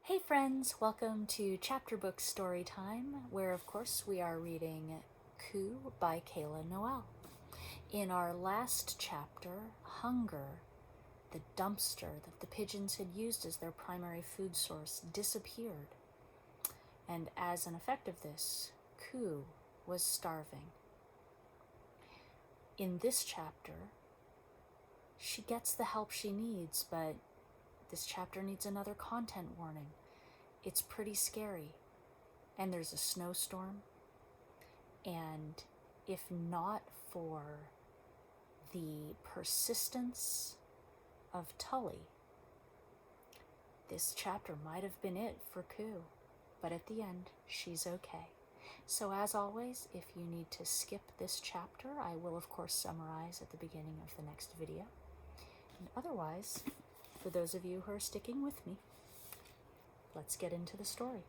Hey friends, welcome to Chapter Book Storytime, where of course we are reading Coup by Kayla Noel. In our last chapter, Hunger, the dumpster that the pigeons had used as their primary food source, disappeared. And as an effect of this, Coup was starving. In this chapter, she gets the help she needs, but this chapter needs another content warning. It's pretty scary, and there's a snowstorm, and if not for the persistence of Tully, this chapter might have been it for Coup, but at the end, she's okay. So as always, if you need to skip this chapter, I will of course summarize at the beginning of the next video. And otherwise, for those of you who are sticking with me, let's get into the story.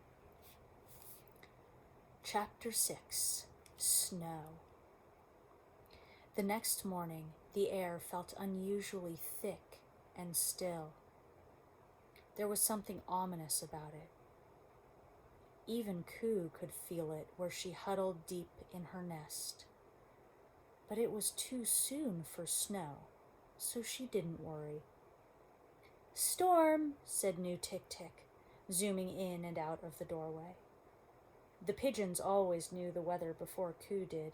Chapter 6, Snow. The next morning, the air felt unusually thick and still. There was something ominous about it. Even Coup could feel it where she huddled deep in her nest. But it was too soon for snow, so she didn't worry. "Storm," said New Tick-Tick, zooming in and out of the doorway. The pigeons always knew the weather before Coup did,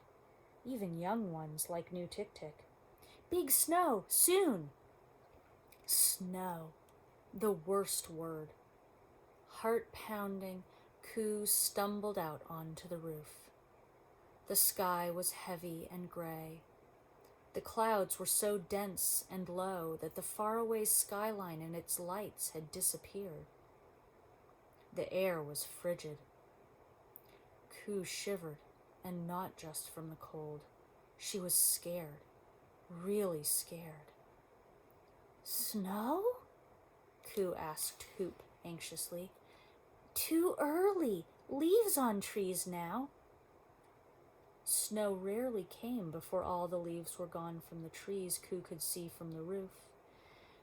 even young ones like New Tick-Tick. "Big snow, soon!" Snow, the worst word. Heart-pounding, Coup stumbled out onto the roof. The sky was heavy and gray. The clouds were so dense and low that the faraway skyline and its lights had disappeared. The air was frigid. Coup shivered, and not just from the cold. She was scared, really scared. "Snow?" Coup asked Hoop anxiously. "Too early. Leaves on trees now." Snow rarely came before all the leaves were gone from the trees Coup could see from the roof,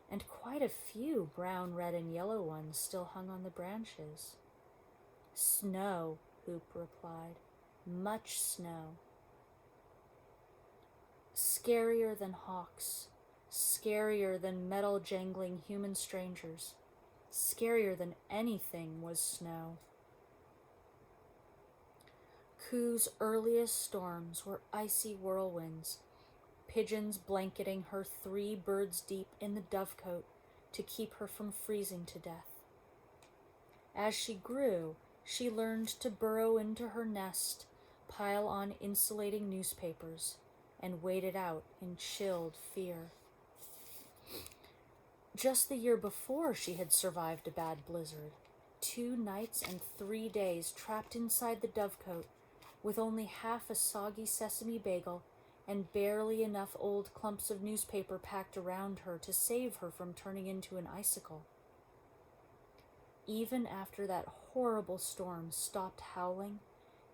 and quite a few brown, red, and yellow ones still hung on the branches. "Snow," Hoop replied. "Much snow. Scarier than hawks, scarier than metal-jangling human strangers, scarier than anything was snow." Cou's earliest storms were icy whirlwinds, pigeons blanketing her 3 birds deep in the dovecote to keep her from freezing to death. As she grew, she learned to burrow into her nest, pile on insulating newspapers, and wait it out in chilled fear. Just the year before, she had survived a bad blizzard, 2 nights and 3 days trapped inside the dovecote, with only half a soggy sesame bagel and barely enough old clumps of newspaper packed around her to save her from turning into an icicle. Even after that horrible storm stopped howling,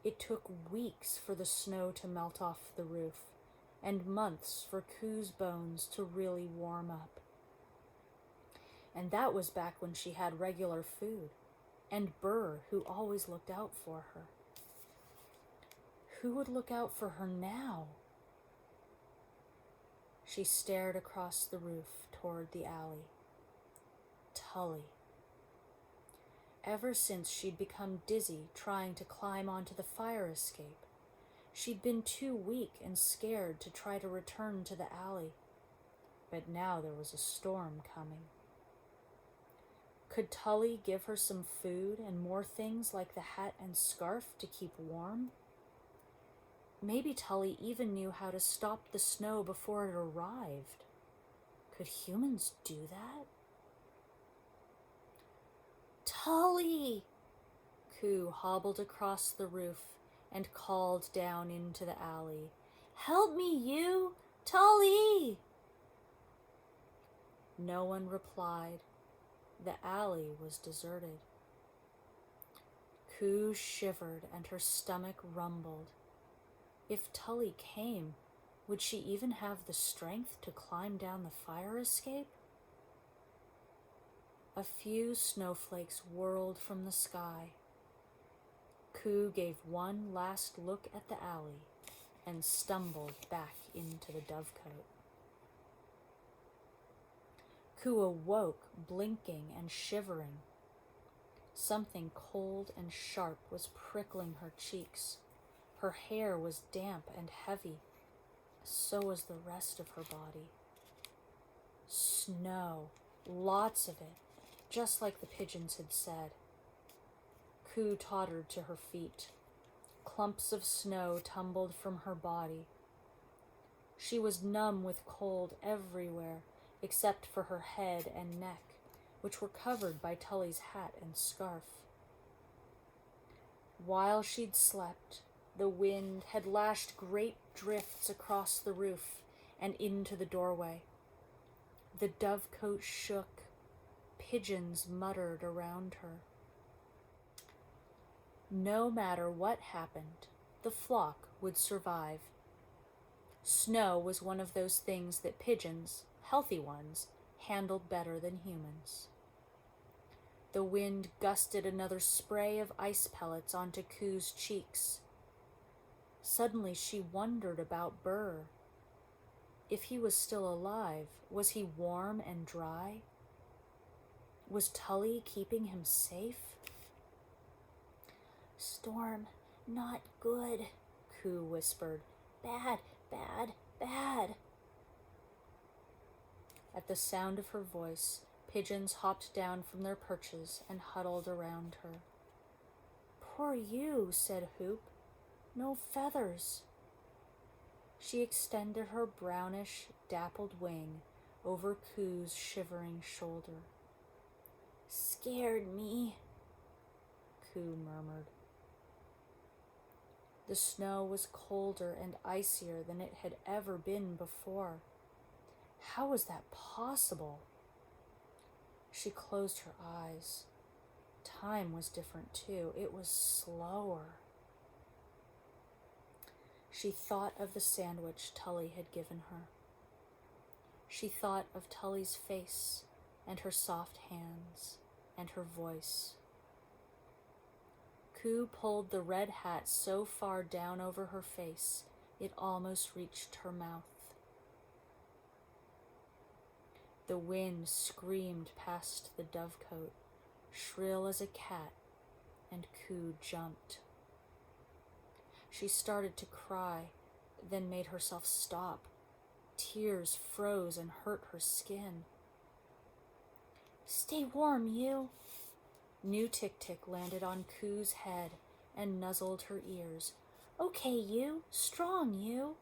it took weeks for the snow to melt off the roof, and months for Cou's bones to really warm up. And that was back when she had regular food, and Burr, who always looked out for her. Who would look out for her now? She stared across the roof toward the alley. Tully. Ever since she'd become dizzy trying to climb onto the fire escape, she'd been too weak and scared to try to return to the alley. But now there was a storm coming. Could Tully give her some food and more things like the hat and scarf to keep warm? Maybe Tully even knew how to stop the snow before it arrived. Could humans do that? "Tully!" Coup hobbled across the roof and called down into the alley. "Help me, you! Tully!" No one replied. The alley was deserted. Coup shivered and her stomach rumbled. If Tully came, would she even have the strength to climb down the fire escape? A few snowflakes whirled from the sky. Ku gave one last look at the alley and stumbled back into the dovecote. Ku awoke, blinking and shivering. Something cold and sharp was prickling her cheeks. Her hair was damp and heavy. So was the rest of her body. Snow, lots of it, just like the pigeons had said. Ku tottered to her feet. Clumps of snow tumbled from her body. She was numb with cold everywhere, except for her head and neck, which were covered by Tully's hat and scarf. While she'd slept, the wind had lashed great drifts across the roof and into the doorway. The dovecote shook. Pigeons muttered around her. No matter what happened, the flock would survive. Snow was one of those things that pigeons, healthy ones, handled better than humans. The wind gusted another spray of ice pellets onto Ku's cheeks. Suddenly she wondered about Burr. If he was still alive, was he warm and dry? Was Tully keeping him safe? "Storm, not good," Ku whispered. "Bad, bad, bad." At the sound of her voice, pigeons hopped down from their perches and huddled around her. "Poor you," said Hoop. "No feathers." She extended her brownish, dappled wing over Ku's shivering shoulder. "Scared me," Ku murmured. The snow was colder and icier than it had ever been before. How was that possible? She closed her eyes. Time was different too. It was slower. She thought of the sandwich Tully had given her. She thought of Tully's face and her soft hands and her voice. Ku pulled the red hat so far down over her face it almost reached her mouth. The wind screamed past the dovecote, shrill as a cat, and Ku jumped. She started to cry, then made herself stop. Tears froze and hurt her skin. "Stay warm, you." New Tick-Tick landed on Ku's head and nuzzled her ears. "Okay, you. Strong, you."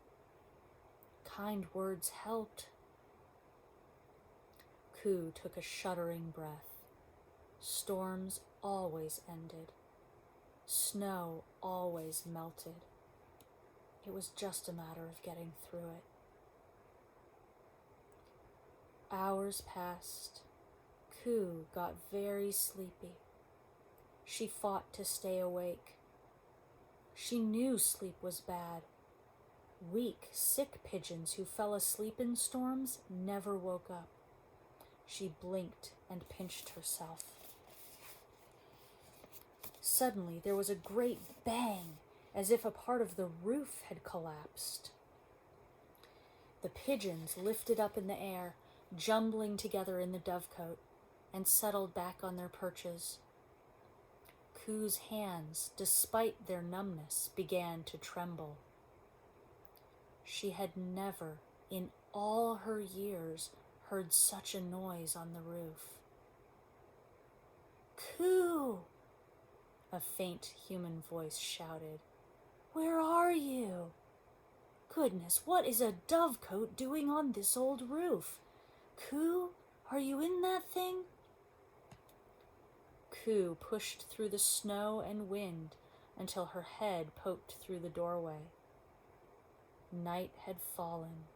Kind words helped. Ku took a shuddering breath. Storms always ended. Snow always melted. It was just a matter of getting through it. Hours passed. Ku got very sleepy. She fought to stay awake. She knew sleep was bad. Weak, sick pigeons who fell asleep in storms never woke up. She blinked and pinched herself. Suddenly, there was a great bang, as if a part of the roof had collapsed. The pigeons lifted up in the air, jumbling together in the dovecote, and settled back on their perches. Ku's hands, despite their numbness, began to tremble. She had never, in all her years, heard such a noise on the roof. "Ku!" a faint human voice shouted. "Where are you? Goodness, what is a dovecote doing on this old roof? Ku, are you in that thing?" Ku pushed through the snow and wind until her head poked through the doorway. Night had fallen.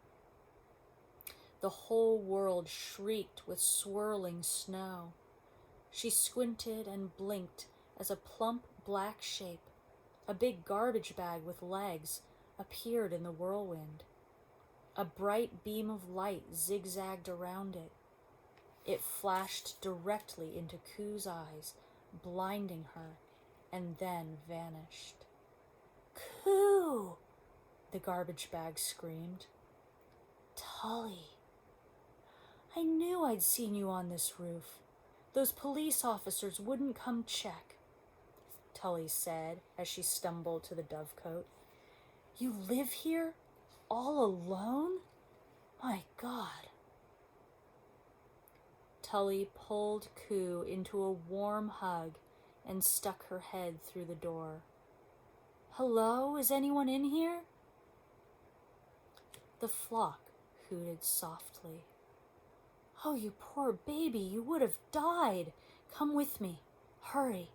The whole world shrieked with swirling snow. She squinted and blinked as a plump black shape, a big garbage bag with legs, appeared in the whirlwind. A bright beam of light zigzagged around it. It flashed directly into Ku's eyes, blinding her, and then vanished. "Ku!" the garbage bag screamed. "Tully, I knew I'd seen you on this roof. Those police officers wouldn't come check," Tully said as she stumbled to the dovecote. "You live here? All alone? My God." Tully pulled Ku into a warm hug and stuck her head through the door. "Hello, is anyone in here?" The flock hooted softly. "Oh, you poor baby, you would have died. Come with me. Hurry."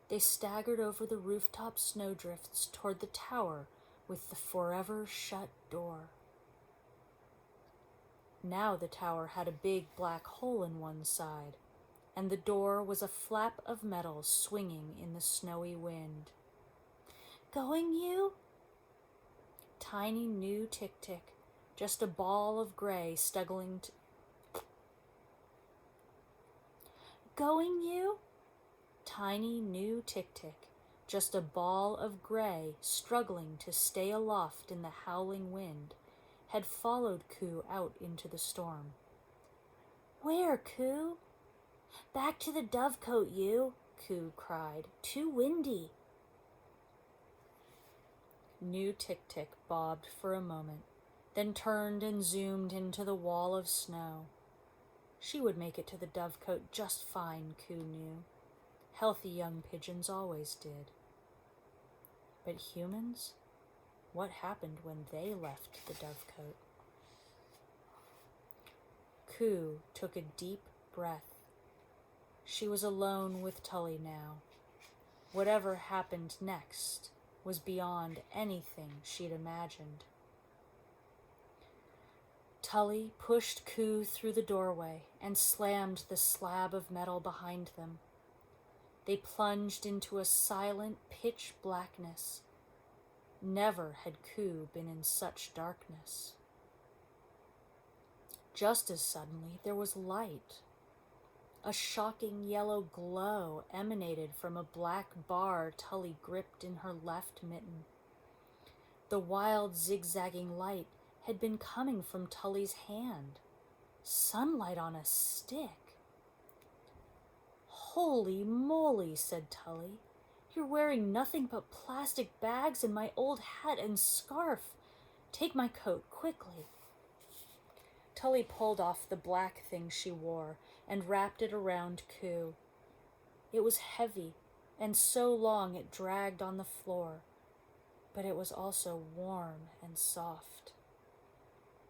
They staggered over the rooftop snowdrifts toward the tower with the forever shut door. Now the tower had a big black hole in one side, and the door was a flap of metal swinging in the snowy wind. "Going, you?" Tiny new Tick-Tick, just a ball of gray struggling to... "Going, you?" Tiny new Tick-Tick, just a ball of gray struggling to stay aloft in the howling wind, had followed Ku out into the storm. "Where, Ku?" "Back to the dovecote, you," Ku cried. "Too windy." New Tick-Tick bobbed for a moment, then turned and zoomed into the wall of snow. She would make it to the dovecote just fine, Ku knew. Healthy young pigeons always did. But humans? What happened when they left the dovecote? Ku took a deep breath. She was alone with Tully now. Whatever happened next was beyond anything she'd imagined. Tully pushed Ku through the doorway and slammed the slab of metal behind them. They plunged into a silent pitch blackness. Never had Ku been in such darkness. Just as suddenly, there was light. A shocking yellow glow emanated from a black bar Tully gripped in her left mitten. The wild, zigzagging light had been coming from Tully's hand. Sunlight on a stick. "Holy moly," said Tully. "You're wearing nothing but plastic bags and my old hat and scarf. Take my coat, quickly." Tully pulled off the black thing she wore and wrapped it around Ku. It was heavy, and so long it dragged on the floor, but it was also warm and soft.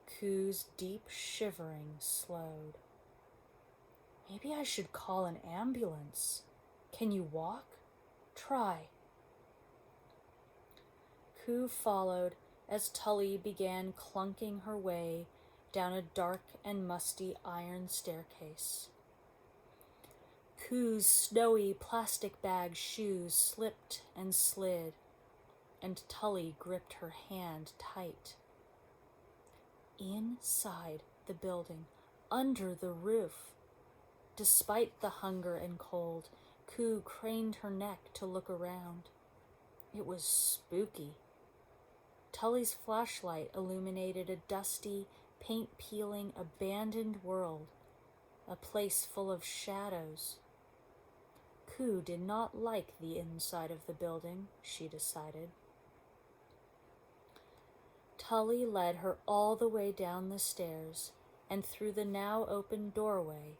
Ku's deep shivering slowed. "Maybe I should call an ambulance. Can you walk? Try." Ku followed as Tully began clunking her way down a dark and musty iron staircase. Ku's snowy plastic bag shoes slipped and slid, and Tully gripped her hand tight. Inside the building, under the roof. Despite the hunger and cold, Ku craned her neck to look around. It was spooky. Tully's flashlight illuminated a dusty, paint-peeling, abandoned world, a place full of shadows. Ku did not like the inside of the building, she decided. Tully led her all the way down the stairs and through the now open doorway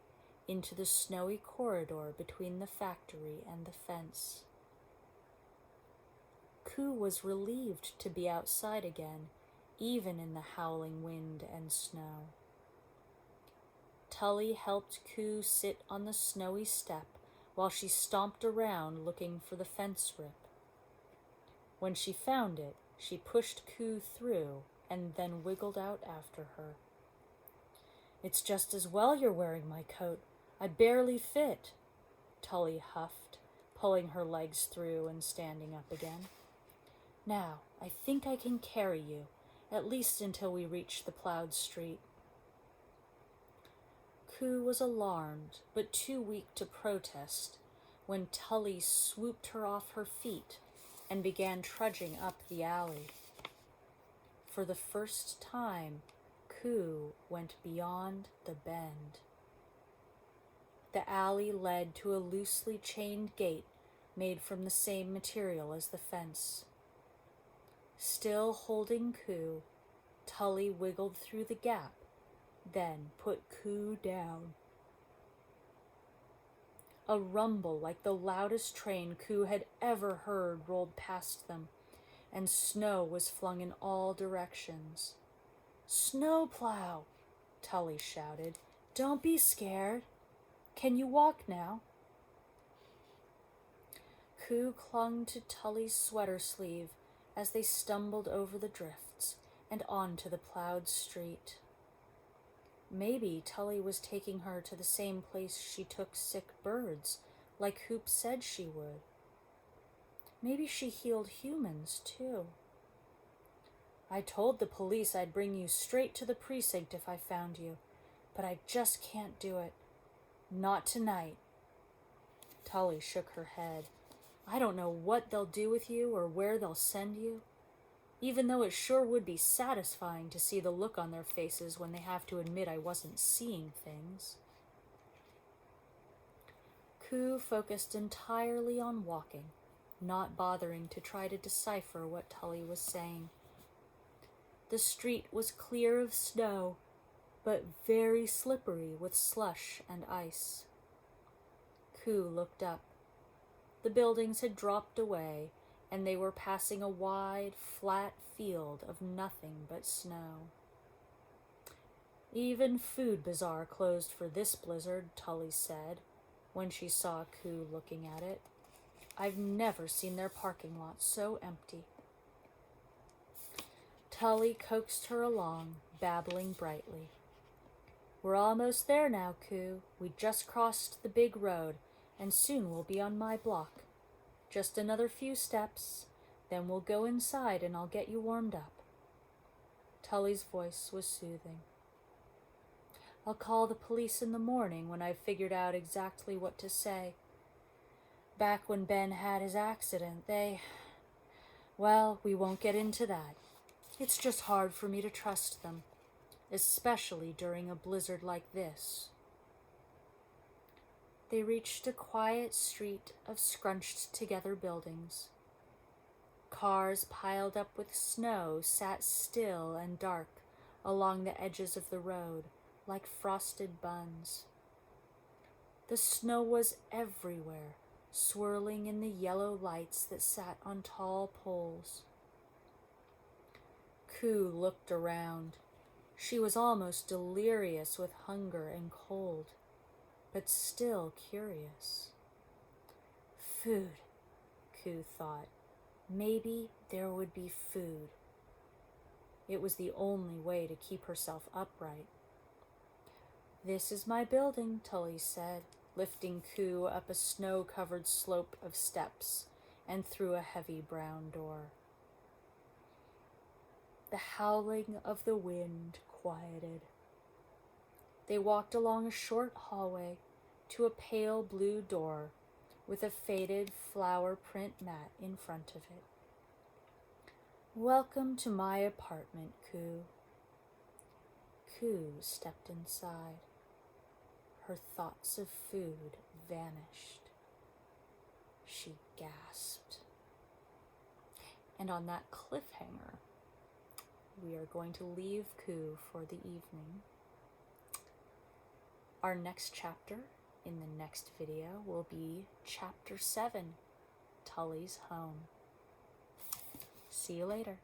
into the snowy corridor between the factory and the fence. Ku was relieved to be outside again, even in the howling wind and snow. Tully helped Ku sit on the snowy step while she stomped around looking for the fence rip. When she found it, she pushed Ku through and then wiggled out after her. "It's just as well you're wearing my coat. I barely fit," Tully huffed, pulling her legs through and standing up again. "Now, I think I can carry you, at least until we reach the plowed street." Ku was alarmed, but too weak to protest, when Tully swooped her off her feet and began trudging up the alley. For the first time, Ku went beyond the bend. The alley led to a loosely chained gate made from the same material as the fence. Still holding Ku, Tully wiggled through the gap, then put Ku down. A rumble like the loudest train Ku had ever heard rolled past them, and snow was flung in all directions. "Snowplow!" Tully shouted. "Don't be scared. Can you walk now?" Ku clung to Tully's sweater sleeve as they stumbled over the drifts and onto the plowed street. Maybe Tully was taking her to the same place she took sick birds, like Hoop said she would. Maybe she healed humans, too. "I told the police I'd bring you straight to the precinct if I found you, but I just can't do it. Not tonight." Tully shook her head. "I don't know what they'll do with you or where they'll send you, even though it sure would be satisfying to see the look on their faces when they have to admit I wasn't seeing things." Ku focused entirely on walking, not bothering to try to decipher what Tully was saying. The street was clear of snow, but very slippery with slush and ice. Ku looked up. The buildings had dropped away, and they were passing a wide, flat field of nothing but snow. "Even Food Bazaar closed for this blizzard," Tully said, when she saw Ku looking at it. "I've never seen their parking lot so empty." Tully coaxed her along, babbling brightly. "We're almost there now, Ku. We just crossed the big road, and soon we'll be on my block. Just another few steps, then we'll go inside and I'll get you warmed up." Tully's voice was soothing. "I'll call the police in the morning when I've figured out exactly what to say. Back when Ben had his accident, well, we won't get into that. It's just hard for me to trust them, especially during a blizzard like this." They reached a quiet street of scrunched-together buildings. Cars piled up with snow sat still and dark along the edges of the road, like frosted buns. The snow was everywhere, swirling in the yellow lights that sat on tall poles. Ku looked around. She was almost delirious with hunger and cold, but still curious. Food, Ku thought. Maybe there would be food. It was the only way to keep herself upright. "This is my building," Tully said, lifting Ku up a snow-covered slope of steps and through a heavy brown door. The howling of the wind quieted. They walked along a short hallway to a pale blue door with a faded flower print mat in front of it. "Welcome to my apartment, Ku." Ku stepped inside. Her thoughts of food vanished. She gasped. And on that cliffhanger, we are going to leave Ku for the evening. Our next chapter in the next video will be Chapter 7, Tully's Home. See you later.